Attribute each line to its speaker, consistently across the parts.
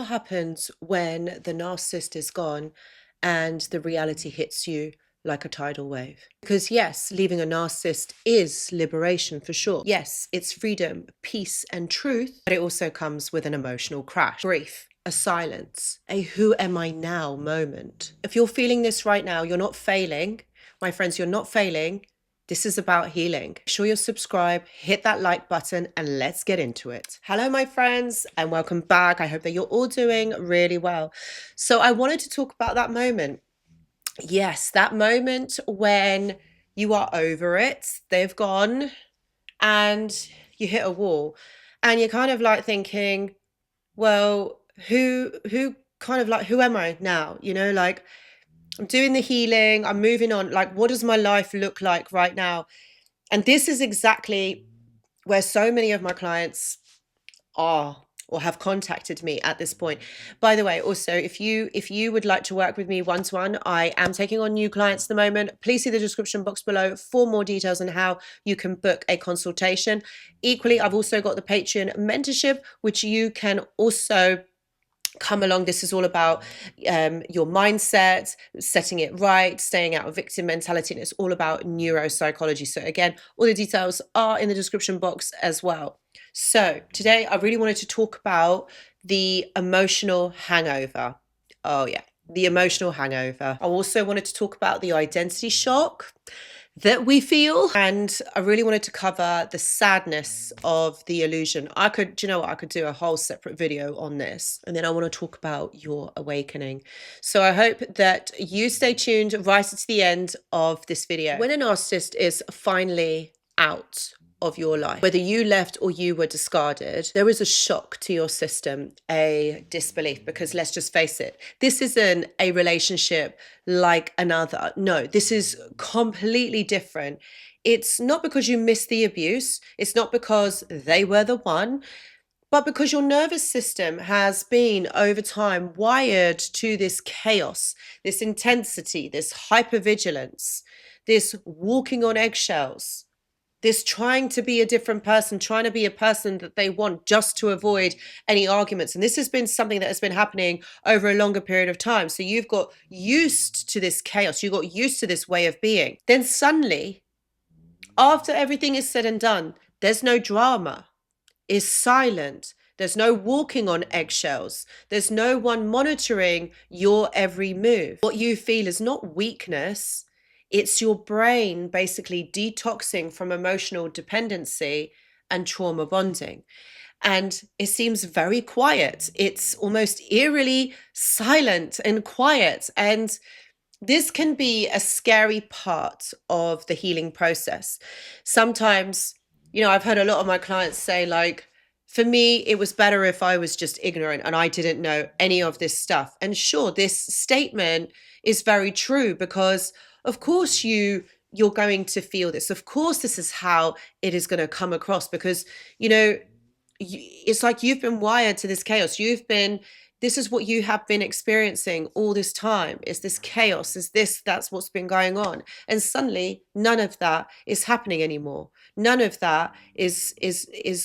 Speaker 1: What happens when the narcissist is gone and the reality hits you like a tidal wave? Because yes, leaving a narcissist is liberation for sure. Yes, it's freedom, peace, and truth, but it also comes with an emotional crash, grief, a silence, a who am I now moment. If you're feeling this right now, you're not failing. My friends, you're not failing. This is about healing. Make sure you're subscribed, hit that like button, and let's get into it. Hello, my friends, and welcome back. I hope that you're all doing really well. So I wanted to talk about that moment. Yes, that moment when you are over it, they've gone, and you hit a wall. And you're kind of like thinking, well, who who am I now? Like, I'm doing the healing, I'm moving on. Like, what does my life look like right now? And this is exactly where so many of my clients are or have contacted me at this point. By the way, also, if you would like to work with me one-to-one, I am taking on new clients at the moment. Please see the description box below for more details on how you can book a consultation. Equally, I've also got the Patreon mentorship, which you can also come along. This is all about your mindset, setting it right, staying out of victim mentality, and it's all about neuropsychology. So again, all the details are in the description box as well. So today I really wanted to talk about the emotional hangover. Oh yeah, the emotional hangover. I also wanted to talk about the identity shock that we feel, and I really wanted to cover the sadness of the illusion. I could do a whole separate video on this, and then I want to talk about your awakening. So I hope that you stay tuned right to the end of this video. When a narcissist is finally out of your life, whether you left or you were discarded, there is a shock to your system, a disbelief, because let's just face it, this isn't a relationship like another. No, this is completely different. It's not because you missed the abuse, it's not because they were the one, but because your nervous system has been over time wired to this chaos, this intensity, this hypervigilance, this walking on eggshells, this trying to be a different person, trying to be a person that they want just to avoid any arguments. And this has been something that has been happening over a longer period of time. So you've got used to this chaos. You got used to this way of being. Then suddenly, after everything is said and done, there's no drama. It's silent. There's no walking on eggshells. There's no one monitoring your every move. What you feel is not weakness. It's your brain basically detoxing from emotional dependency and trauma bonding. And it seems very quiet. It's almost eerily silent and quiet. And this can be a scary part of the healing process. Sometimes, I've heard a lot of my clients say, like, for me, it was better if I was just ignorant and I didn't know any of this stuff. And sure, this statement is very true, because of course you're going to feel this. Of course, this is how it is going to come across, because, it's like you've been wired to this chaos. This is what you have been experiencing all this time, is this chaos, that's what's been going on. And suddenly none of that is happening anymore. None of that is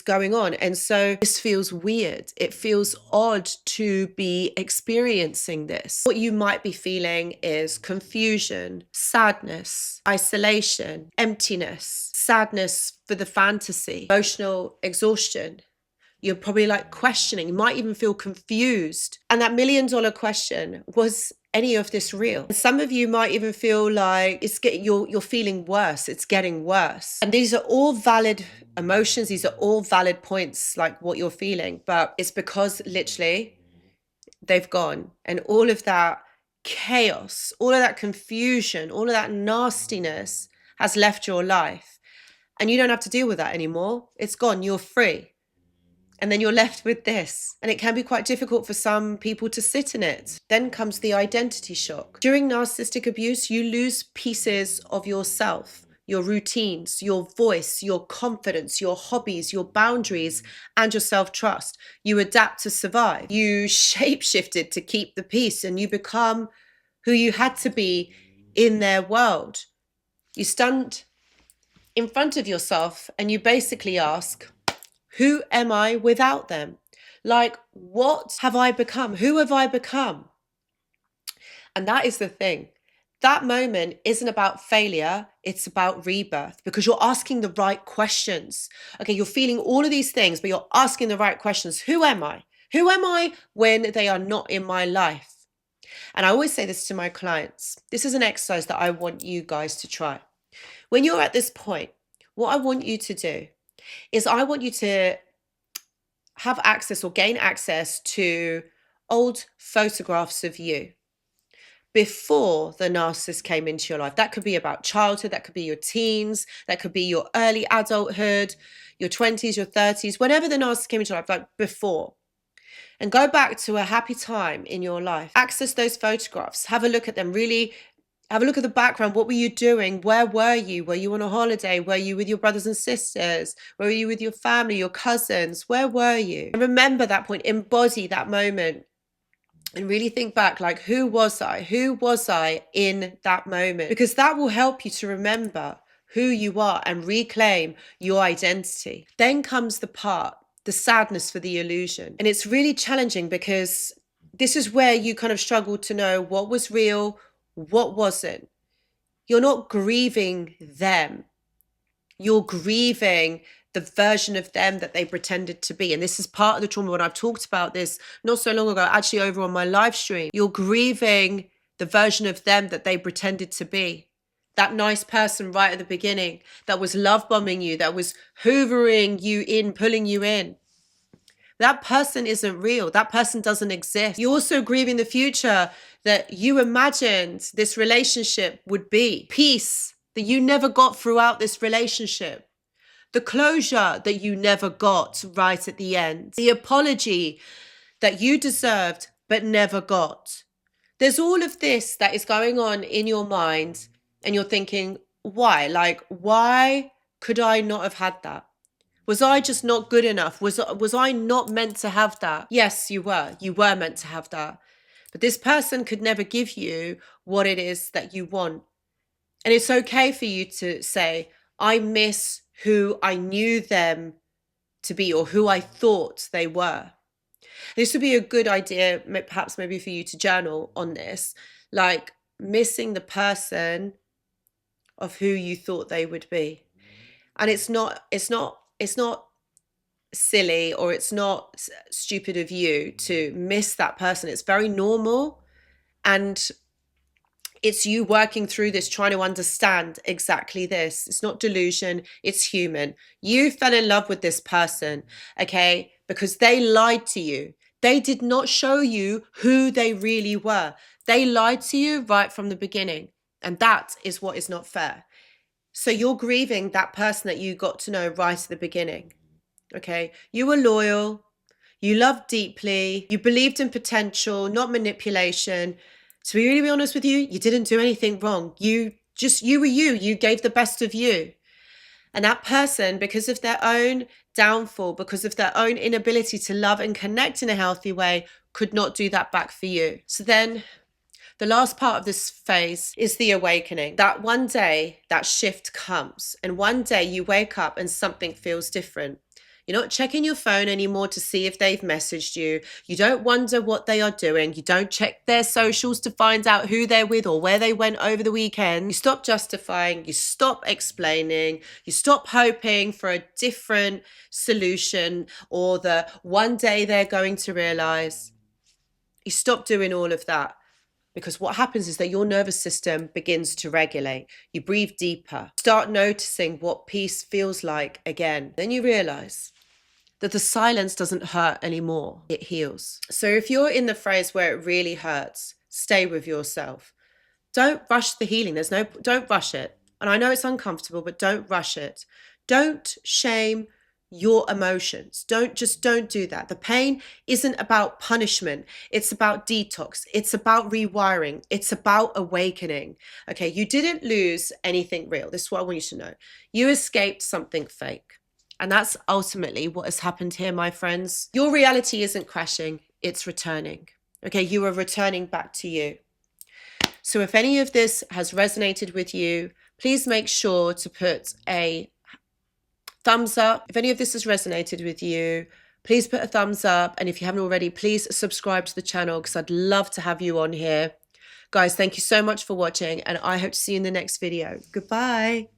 Speaker 1: going on. And so this feels weird. It feels odd to be experiencing this. What you might be feeling is confusion, sadness, isolation, emptiness, sadness for the fantasy, emotional exhaustion. You're probably like questioning, you might even feel confused. And that $1,000,000 question, was any of this real? Some of you might even feel like you're feeling worse, it's getting worse. And these are all valid emotions, these are all valid points, like what you're feeling, but it's because literally they've gone. And all of that chaos, all of that confusion, all of that nastiness has left your life. And you don't have to deal with that anymore. It's gone, you're free. And then you're left with this. And it can be quite difficult for some people to sit in it. Then comes the identity shock. During narcissistic abuse, you lose pieces of yourself, your routines, your voice, your confidence, your hobbies, your boundaries, and your self-trust. You adapt to survive. You shape-shifted to keep the peace, and you become who you had to be in their world. You stand in front of yourself and you basically ask, who am I without them? Like, what have I become? Who have I become? And that is the thing. That moment isn't about failure, it's about rebirth, because you're asking the right questions. Okay, you're feeling all of these things, but you're asking the right questions. Who am I? Who am I when they are not in my life? And I always say this to my clients. This is an exercise that I want you guys to try. When you're at this point, what I want you to do is I want you to have access or gain access to old photographs of you before the narcissist came into your life. That could be about childhood, that could be your teens, that could be your early adulthood, your 20s, your 30s, whenever the narcissist came into your life, like before. And go back to a happy time in your life. Access those photographs. Have a look at them. Really have a look at the background. What were you doing? Where were you? Were you on a holiday? Were you with your brothers and sisters? Were you with your family, your cousins? Where were you? And remember that point. Embody that moment. And really think back, like, who was I? Who was I in that moment? Because that will help you to remember who you are and reclaim your identity. Then comes the sadness for the illusion. And it's really challenging because this is where you kind of struggle to know what was real, what wasn't. You're not grieving them. You're grieving the version of them that they pretended to be. And this is part of the trauma when I've talked about this not so long ago, actually over on my live stream. You're grieving the version of them that they pretended to be. That nice person right at the beginning that was love bombing you, that was hoovering you in, pulling you in. That person isn't real. That person doesn't exist. You're also grieving the future that you imagined this relationship would be. Peace that you never got throughout this relationship. The closure that you never got right at the end. The apology that you deserved but never got. There's all of this that is going on in your mind and you're thinking, why? Like, why could I not have had that? Was I just not good enough? Was I not meant to have that? Yes, you were. You were meant to have that. But this person could never give you what it is that you want. And it's okay for you to say, I miss who I knew them to be or who I thought they were. This would be a good idea, perhaps maybe for you to journal on this, like missing the person of who you thought they would be. And it's not silly or it's not stupid of you to miss that person. It's very normal. And it's you working through this, trying to understand exactly this. It's not delusion, it's human. You fell in love with this person, okay, because they lied to you. They did not show you who they really were. They lied to you right from the beginning. And that is what is not fair. So you're grieving that person that you got to know right at the beginning, okay? You were loyal, you loved deeply, you believed in potential, not manipulation. To be really honest with you, you didn't do anything wrong. You were you. You gave the best of you. And that person, because of their own downfall, because of their own inability to love and connect in a healthy way, could not do that back for you. So then the last part of this phase is the awakening. That one day, that shift comes. And one day you wake up and something feels different. You're not checking your phone anymore to see if they've messaged you. You don't wonder what they are doing. You don't check their socials to find out who they're with or where they went over the weekend. You stop justifying. You stop explaining. You stop hoping for a different solution or the one day they're going to realize. You stop doing all of that. Because what happens is that your nervous system begins to regulate. You breathe deeper. Start noticing what peace feels like again. Then you realize that the silence doesn't hurt anymore. It heals. So if you're in the phase where it really hurts, stay with yourself. Don't rush the healing. Don't rush it. And I know it's uncomfortable, but don't rush it. Don't shame your emotions. Don't do that. The pain isn't about punishment. It's about detox. It's about rewiring. It's about awakening. Okay, you didn't lose anything real. This is what I want you to know. You escaped something fake. And that's ultimately what has happened here, my friends. Your reality isn't crashing, it's returning. Okay, you are returning back to you. So if any of this has resonated with you, please make sure to put a thumbs up. If any of this has resonated with you, please put a thumbs up. And if you haven't already, please subscribe to the channel because I'd love to have you on here. Guys, thank you so much for watching, and I hope to see you in the next video. Goodbye.